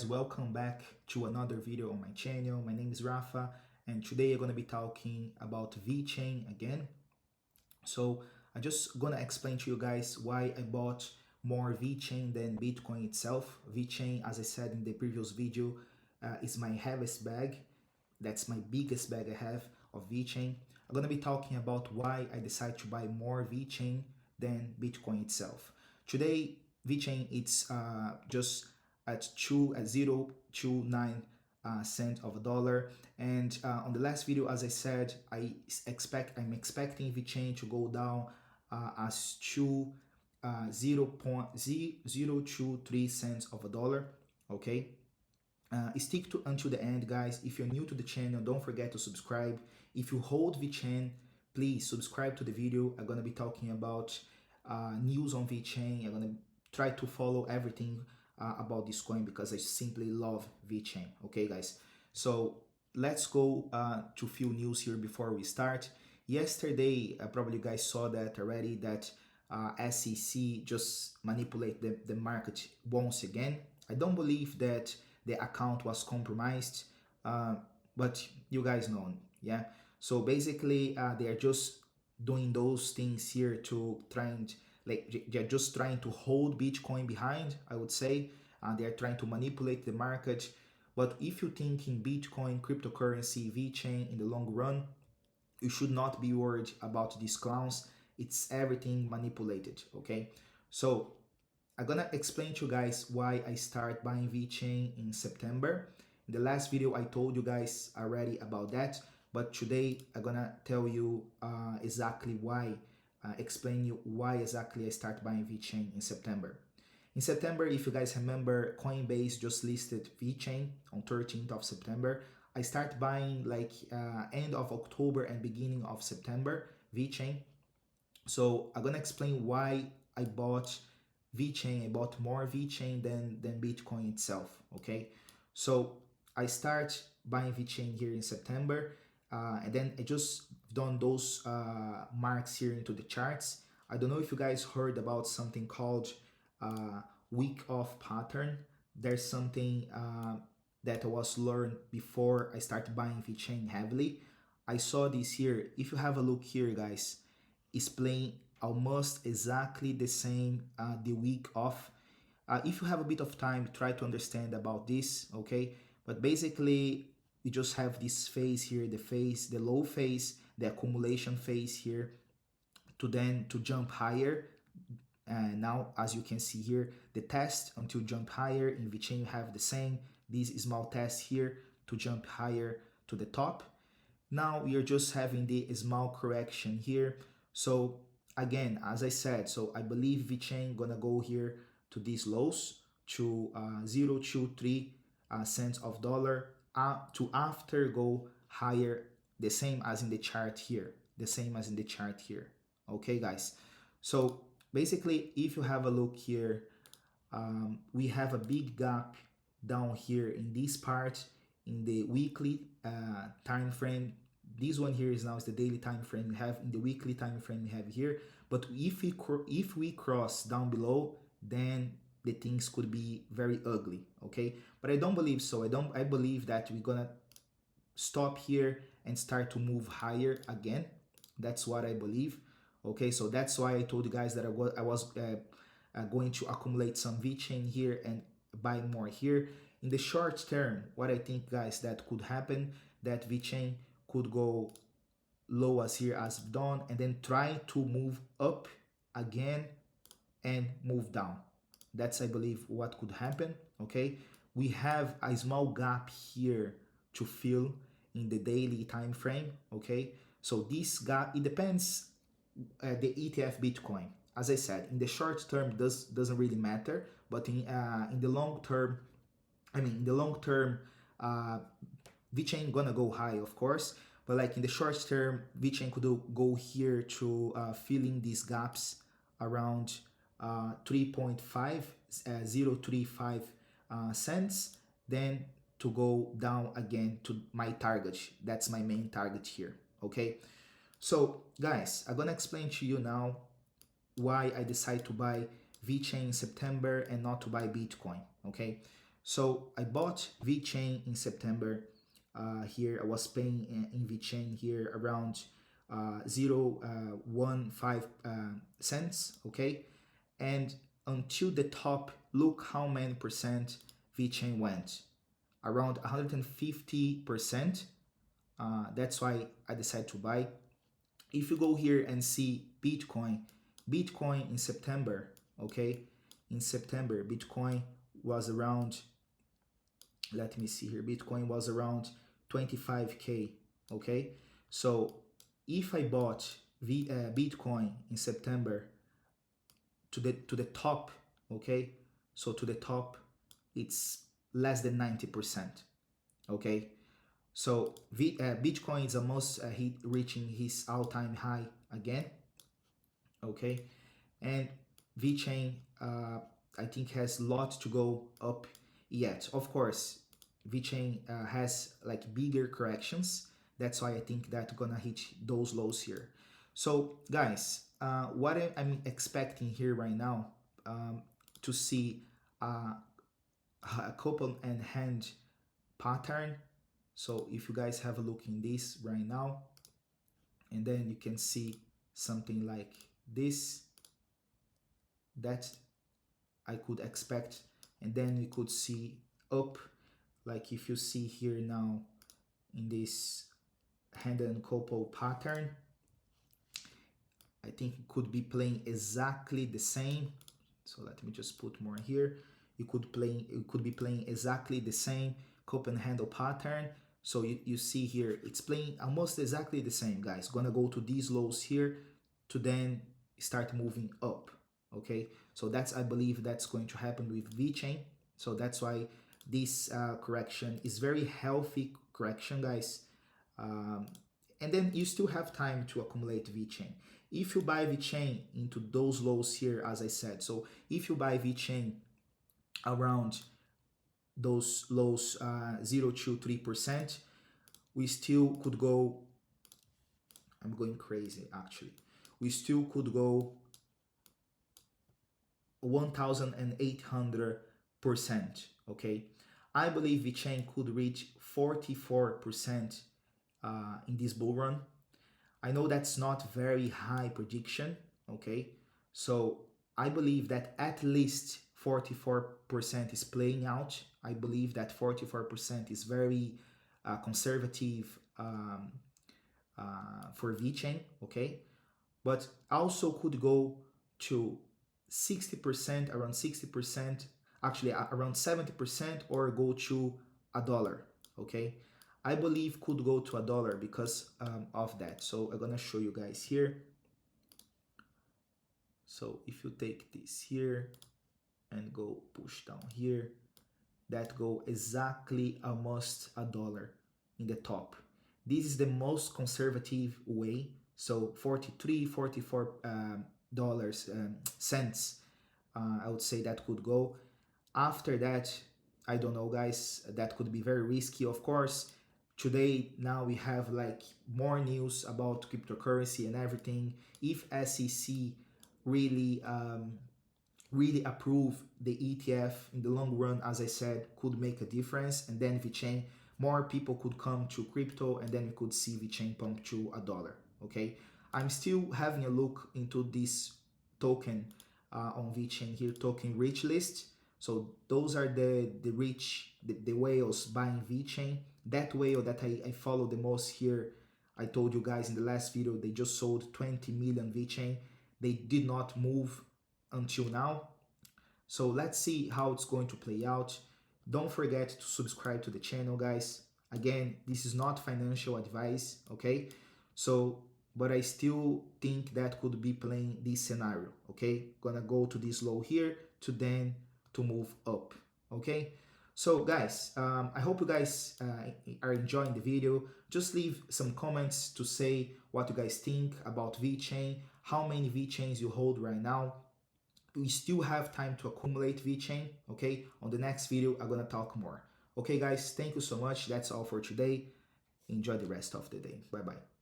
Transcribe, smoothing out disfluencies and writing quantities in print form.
Welcome back to another video on my channel. My name is Rafa, and today I'm gonna be talking about VeChain again. So I'm just gonna explain to you guys why I bought more VeChain than Bitcoin itself. VeChain, as I said in the previous video, is my heaviest bag. That's my biggest bag I have of VeChain. I'm gonna be talking about why I decided to buy more VeChain than Bitcoin itself. Today, VeChain it's just at 0.29 cent of a dollar, and on the last video, as I said, I'm expecting VeChain to go down as to 0.023 cents of a dollar. Okay, stick to until the end, guys. If you're new to the channel, don't forget to subscribe. If you hold VeChain, please subscribe to the video. I'm gonna be talking about news on VeChain. I'm gonna try to follow everything about this coin because I simply love VeChain. Okay, guys. So let's go to few news here before we start. Yesterday, probably you guys saw that already, that SEC just manipulate the market once again. I don't believe that the account was compromised, but you guys know, yeah. So basically, they are just doing those things here to try and they're just trying to hold Bitcoin behind, I would say. They're trying to manipulate the market. But if you think in Bitcoin, cryptocurrency, VeChain in the long run, you should not be worried about these clowns. It's everything manipulated, okay? So I'm gonna explain to you guys why I start buying VeChain in September. In the last video, I told you guys already about that, but today I'm gonna tell you exactly why, explain you why exactly I start buying VeChain in September. In September, if you guys remember, Coinbase just listed VeChain on 13th of September. I start buying like end of October and beginning of September VeChain. So I'm gonna explain why I bought VeChain. I bought more VeChain than Bitcoin itself. Okay, so I start buying VeChain here in September, and then I just done those marks here into the charts. I don't know if you guys heard about something called week off pattern. There's something that I was learned before I started buying VeChain heavily. I saw this here. If you have a look here, guys, it's playing almost exactly the same the week off. If you have a bit of time, try to understand about this, okay? But basically, we just have this phase here, the low phase, the accumulation phase here, to jump higher. And now, as you can see here, the test until jump higher. In VeChain, you have the same, this small test here to jump higher to the top. Now we are just having the small correction here. So again, as I said, so I believe VeChain gonna go here to these lows, to 0.23 cents of dollar, to after go higher, the same as in the chart here, okay, guys. So basically, if you have a look here, we have a big gap down here in this part in the weekly time frame. This one here is the daily time frame we have. In the weekly time frame we have here, but if we cross down below, then the things could be very ugly, okay? But I don't believe so. I believe that we're gonna stop here and start to move higher again. That's what I believe. Okay, so that's why I told you guys that I was going to accumulate some VeChain here and buy more here. In the short term, what I think, guys, that could happen, that VeChain could go low as here as done, and then try to move up again and move down. That's, I believe, what could happen. Okay, we have a small gap here to fill in the daily time frame. Okay, so this gap, it depends the ETF Bitcoin. As I said, in the short term doesn't really matter, but in the long term, VeChain gonna go high, of course, but like in the short term, VeChain could go here to filling these gaps around 3.5035 cents, then to go down again to my target. That's my main target here. Okay, so guys, I'm gonna explain to you now why I decided to buy VeChain in September and not to buy Bitcoin. Okay, So I bought VeChain in September. Here I was paying in VeChain here around 0.15 cents, okay? And until the top, look how many percent VeChain went. Around 150%. That's why I decided to buy. If you go here and see Bitcoin in September, okay? In September, Bitcoin was around, let me see here, Bitcoin was around 25K, okay? So if I bought Bitcoin in September to the top, okay? So to the top, it's less than 90%, okay? So Bitcoin is almost reaching his all-time high again, okay? And VeChain, I think, has a lot to go up yet. Of course, VeChain has like bigger corrections. That's why I think that's gonna hit those lows here. So guys, what I'm expecting here right now, to see a couple and hand pattern. So if you guys have a look in this right now, and then you can see something like this, that I could expect, and then you could see up, like if you see here now in this hand and couple pattern, I think it could be playing exactly the same. So let me just put more here. It could be playing exactly the same cup and handle pattern. So you see here, it's playing almost exactly the same, guys. Gonna go to these lows here to then start moving up, okay? So that's, I believe that's going to happen with VeChain. So that's why this correction is very healthy correction, guys. And then you still have time to accumulate VeChain. If you buy VeChain into those lows here, as I said, so if you buy VeChain around those lows 0 to 3%, we still could go, I'm going crazy actually, we still could go 1,800%, okay? I believe VeChain could reach 44% in this bull run. I know that's not very high prediction, okay? So I believe that at least 44% is playing out. I believe that 44% is very conservative for VeChain, okay? But also could go to 60%, around 60%, actually around 70%, or go to $1, okay? I believe could go to $1 because of that. So I'm gonna show you guys here. So if you take this here and go push down here, that go exactly almost $1 in the top. This is the most conservative way. So 43, 44 dollars cents, I would say that could go. After that, I don't know, guys, that could be very risky. Of course, today now we have like more news about cryptocurrency and everything. If SEC really really approve the ETF in the long run, as I said, could make a difference. And then VeChain, more people could come to crypto, and then we could see VeChain pump to $1, okay? I'm still having a look into this token on VeChain here, token rich list. So those are the whales buying VeChain. That whale that I follow the most here, I told you guys in the last video, they just sold 20 million VeChain. They did not move until now. So let's see how it's going to play out. Don't forget to subscribe to the channel, guys. Again, this is not financial advice, okay? So, but I still think that could be playing this scenario, okay? Gonna go to this low here to then to move up, okay? So guys, I hope you guys are enjoying the video. Just leave some comments to say what you guys think about VeChain, how many VeChains you hold right now. We still have time to accumulate VeChain, okay? On the next video, I'm gonna talk more. Okay, guys, thank you so much. That's all for today. Enjoy the rest of the day. Bye-bye.